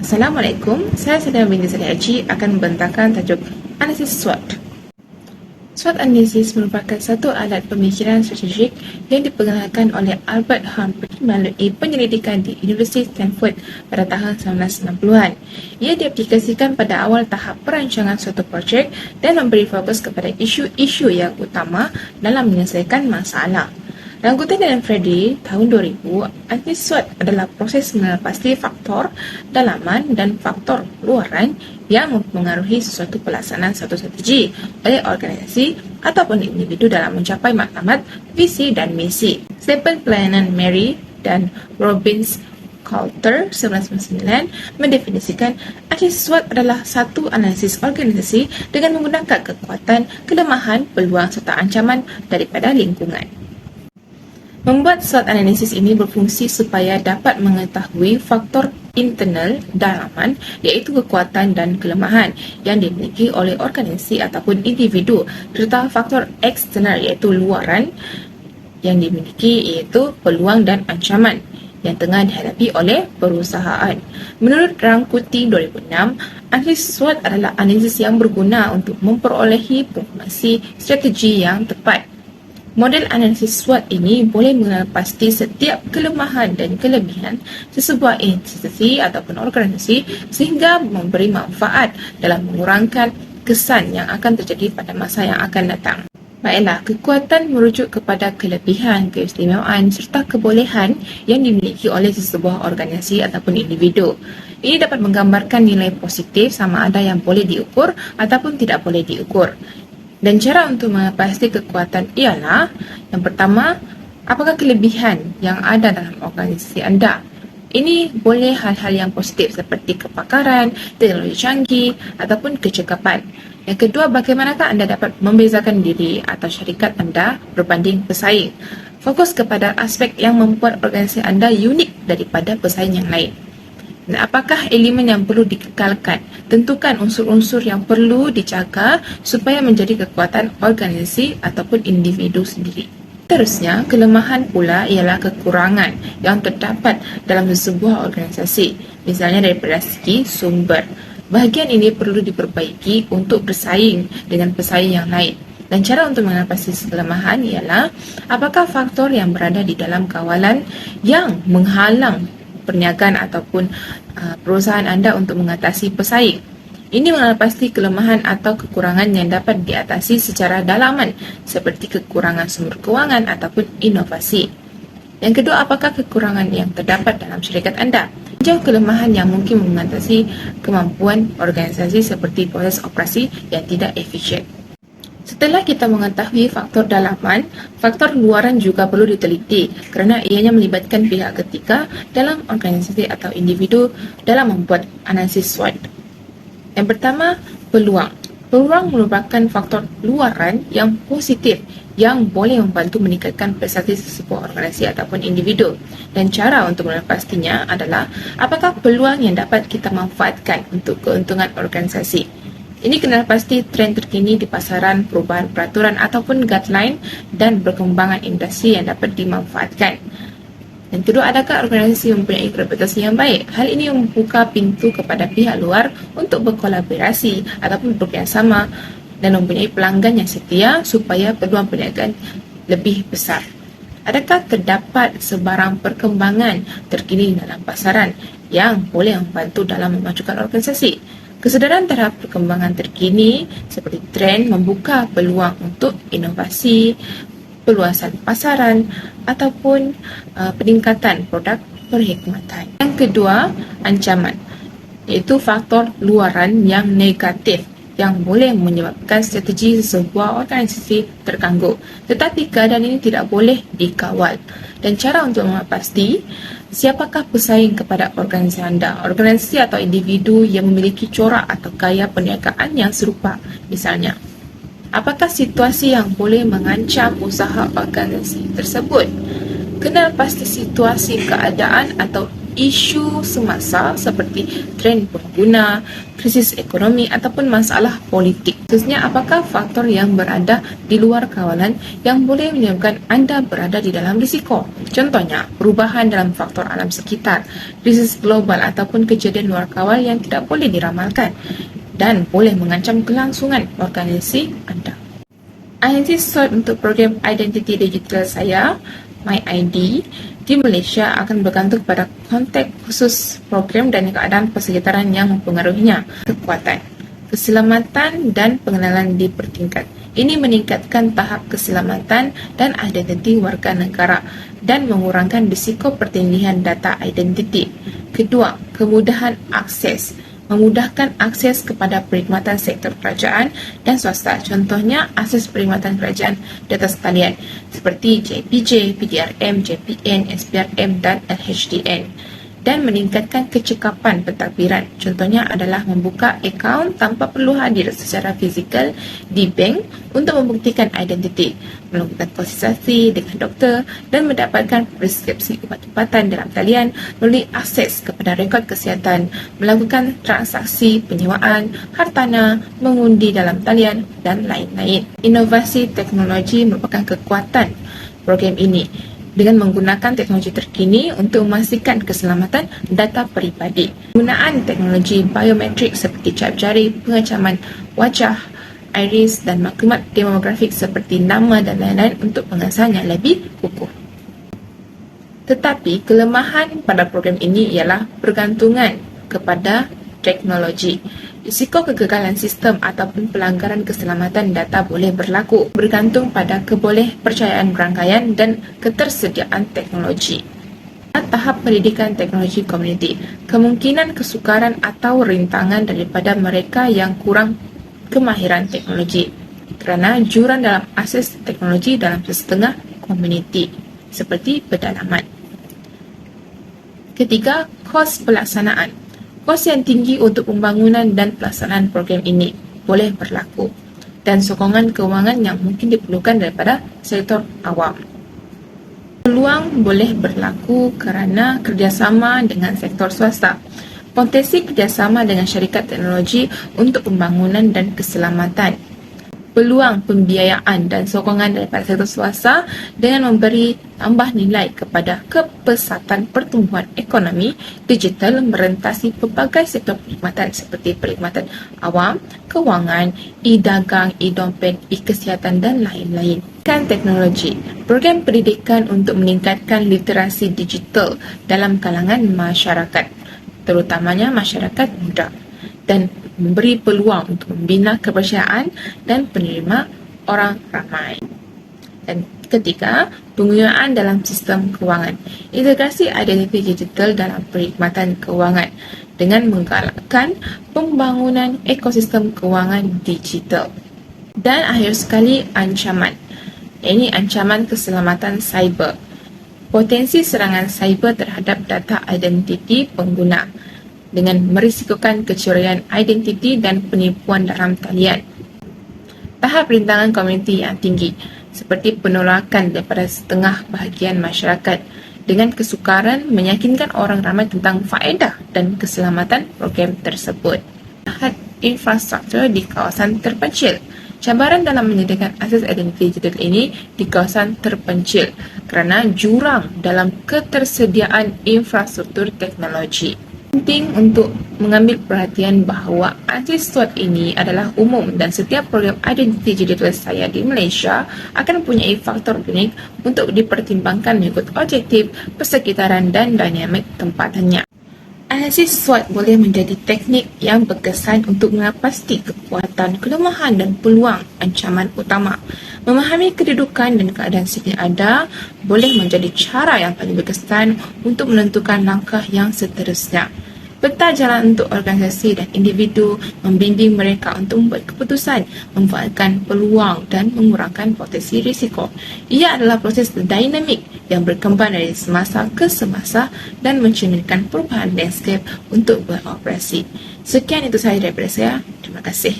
Assalamualaikum, saya Saidina binti Saleh Haji akan membentangkan tajuk analisis SWOT. SWOT analisis merupakan satu alat pemikiran strategik yang diperkenalkan oleh Albert Humphrey melalui penyelidikan di Universiti Stanford pada tahun 1960-an. Ia diaplikasikan pada awal tahap perancangan suatu projek dan memberi fokus kepada isu-isu yang utama dalam menyelesaikan masalah. Dalam kutipan Daniel Freddy tahun 2000, analisis SWOT adalah proses mengenal pasti faktor dalaman dan faktor luaran yang mempengaruhi sesuatu pelaksanaan suatu strategi oleh organisasi ataupun individu dalam mencapai matlamat, visi dan misi. Stephen Pelayanan Mary dan Robbins Coulter 1999 mendefinisikan analisis SWOT adalah satu analisis organisasi dengan menggunakan kekuatan, kelemahan, peluang serta ancaman daripada lingkungan. Membuat SWOT analisis ini berfungsi supaya dapat mengetahui faktor internal dalaman iaitu kekuatan dan kelemahan yang dimiliki oleh organisasi ataupun individu serta faktor eksternal iaitu luaran yang dimiliki iaitu peluang dan ancaman yang tengah dihadapi oleh perusahaan. Menurut Rangkuti 2006, analisis SWOT adalah analisis yang berguna untuk memperolehi informasi strategi yang tepat. Model analisis SWOT ini boleh mengenal pasti setiap kelemahan dan kelebihan sesebuah institusi ataupun organisasi sehingga memberi manfaat dalam mengurangkan kesan yang akan terjadi pada masa yang akan datang. Baiklah, kekuatan merujuk kepada kelebihan, keistimewaan serta kebolehan yang dimiliki oleh sesebuah organisasi ataupun individu. Ini dapat menggambarkan nilai positif sama ada yang boleh diukur ataupun tidak boleh diukur. Dan cara untuk mengepasti kekuatan ialah, yang pertama, apakah kelebihan yang ada dalam organisasi anda? Ini boleh hal-hal yang positif seperti kepakaran, teknologi canggih ataupun kecekapan. Yang kedua, bagaimanakah anda dapat membezakan diri atau syarikat anda berbanding pesaing? Fokus kepada aspek yang membuat organisasi anda unik daripada pesaing yang lain. Dan apakah elemen yang perlu dikekalkan? Tentukan unsur-unsur yang perlu dijaga supaya menjadi kekuatan organisasi ataupun individu sendiri. Terusnya, kelemahan pula ialah kekurangan yang terdapat dalam sebuah organisasi, misalnya daripada segi sumber. Bahagian ini perlu diperbaiki untuk bersaing dengan pesaing yang lain. Dan cara untuk mengatasi kelemahan ialah apakah faktor yang berada di dalam kawalan yang menghalang perniagaan ataupun perusahaan anda untuk mengatasi pesaing. Ini mengenal pasti kelemahan atau kekurangan yang dapat diatasi secara dalaman seperti kekurangan sumber kewangan ataupun inovasi. Yang kedua, apakah kekurangan yang terdapat dalam syarikat anda? Jauh kelemahan yang mungkin mengatasi kemampuan organisasi seperti proses operasi yang tidak efisien. Setelah kita mengetahui faktor dalaman, faktor luaran juga perlu diteliti kerana ianya melibatkan pihak ketiga dalam organisasi atau individu dalam membuat analisis SWOT. Yang pertama, peluang. Peluang merupakan faktor luaran yang positif yang boleh membantu meningkatkan prestasi sesebuah organisasi ataupun individu. Dan cara untuk melepaskannya adalah apakah peluang yang dapat kita manfaatkan untuk keuntungan organisasi. Ini kenal pasti trend terkini di pasaran, perubahan peraturan ataupun guideline dan perkembangan industri yang dapat dimanfaatkan. Dan kedua, adakah organisasi mempunyai reputasi yang baik? Hal ini membuka pintu kepada pihak luar untuk berkolaborasi ataupun bekerjasama dan mempunyai pelanggan yang setia supaya peluang perniagaan lebih besar. Adakah terdapat sebarang perkembangan terkini dalam pasaran yang boleh membantu dalam memajukan organisasi? Kesedaran terhadap perkembangan terkini seperti tren membuka peluang untuk inovasi, perluasan pasaran ataupun peningkatan produk perkhidmatan. Yang kedua, ancaman, iaitu faktor luaran yang negatif yang boleh menyebabkan strategi sebuah organisasi terganggu. Tetapi keadaan ini tidak boleh dikawal. Dan cara untuk memastikan siapakah pesaing kepada organisasi anda, organisasi atau individu yang memiliki corak atau gaya perniagaan yang serupa. Misalnya, apakah situasi yang boleh mengancam usaha organisasi tersebut? Kenal pasti situasi keadaan atau isu semasa seperti tren pengguna, krisis ekonomi ataupun masalah politik. Khususnya apakah faktor yang berada di luar kawalan yang boleh menyebabkan anda berada di dalam risiko. Contohnya, perubahan dalam faktor alam sekitar, krisis global ataupun kejadian luar kawal yang tidak boleh diramalkan dan boleh mengancam kelangsungan organisasi anda. Analisis SWOT untuk program identiti digital saya, MyID, di Malaysia akan bergantung pada konteks khusus program dan keadaan persekitaran yang mempengaruhinya. Kekuatan, keselamatan dan pengenalan dipertingkat. Ini meningkatkan tahap keselamatan dan identiti warga negara dan mengurangkan risiko pertindihan data identiti. Kedua, kemudahan akses. Memudahkan akses kepada perkhidmatan sektor kerajaan dan swasta. Contohnya, akses perkhidmatan kerajaan di atas talian seperti JPJ, PDRM, JPN, SPRM dan LHDN. Dan meningkatkan kecekapan pentadbiran. Contohnya adalah membuka akaun tanpa perlu hadir secara fizikal di bank untuk membuktikan identiti, melakukan konsultasi dengan doktor dan mendapatkan preskripsi ubat-ubatan dalam talian melalui akses kepada rekod kesihatan, melakukan transaksi penyewaan, hartanah, mengundi dalam talian dan lain-lain. Inovasi teknologi merupakan kekuatan program ini dengan menggunakan teknologi terkini untuk memastikan keselamatan data peribadi. Penggunaan teknologi biometrik seperti cap jari, pengecaman wajah, iris dan maklumat demografik seperti nama dan lain-lain untuk pengesahan yang lebih kukuh. Tetapi kelemahan pada program ini ialah bergantungan kepada teknologi. Risiko kegagalan sistem ataupun pelanggaran keselamatan data boleh berlaku bergantung pada kebolehpercayaan rangkaian dan ketersediaan teknologi. Tahap pendidikan teknologi komuniti, kemungkinan kesukaran atau rintangan daripada mereka yang kurang kemahiran teknologi kerana jurang dalam akses teknologi dalam setengah komuniti seperti pedalaman. Ketiga, kos pelaksanaan. Kos yang tinggi untuk pembangunan dan pelaksanaan program ini boleh berlaku dan sokongan kewangan yang mungkin diperlukan daripada sektor awam. Peluang boleh berlaku kerana kerjasama dengan sektor swasta. Potensi kerjasama dengan syarikat teknologi untuk pembangunan dan keselamatan. Peluang pembiayaan dan sokongan daripada sektor swasta dengan memberi tambah nilai kepada kepesatan pertumbuhan ekonomi digital merentasi pelbagai sektor perkhidmatan seperti perkhidmatan awam, kewangan, e-dagang, e-dompet, e-kesihatan dan lain-lain. Teknologi, program pendidikan untuk meningkatkan literasi digital dalam kalangan masyarakat, terutamanya masyarakat muda, dan memberi peluang untuk membina kepercayaan dan penerima orang ramai. Dan ketiga, penggunaan dalam sistem kewangan. Integrasi identiti digital dalam perkhidmatan kewangan dengan menggalakkan pembangunan ekosistem kewangan digital. Dan akhir sekali, ancaman. Ini ancaman keselamatan cyber. Potensi serangan cyber terhadap data identiti pengguna dengan merisikokan kecurian identiti dan penipuan dalam talian. Tahap rintangan komuniti yang tinggi, seperti penolakan daripada setengah bahagian masyarakat dengan kesukaran meyakinkan orang ramai tentang faedah dan keselamatan program tersebut. Tahap infrastruktur di kawasan terpencil. Cabaran dalam menyediakan akses identiti digital ini di kawasan terpencil kerana jurang dalam ketersediaan infrastruktur teknologi. Penting untuk mengambil perhatian bahawa analisis SWOT ini adalah umum dan setiap program identiti digital saya di Malaysia akan mempunyai faktor unik untuk dipertimbangkan mengikut objektif, persekitaran dan dinamik tempatannya. Analisis SWOT boleh menjadi teknik yang berkesan untuk mengapasti kekuatan, kelemahan dan peluang ancaman utama. Memahami kedudukan dan keadaan sipil anda boleh menjadi cara yang paling berkesan untuk menentukan langkah yang seterusnya. Peta jalan untuk organisasi dan individu membimbing mereka untuk membuat keputusan, memanfaatkan peluang dan mengurangkan potensi risiko. Ia adalah proses dinamik yang berkembang dari semasa ke semasa dan mencerminkan perubahan landscape untuk beroperasi. Sekian itu sahaja daripada saya. Terima kasih.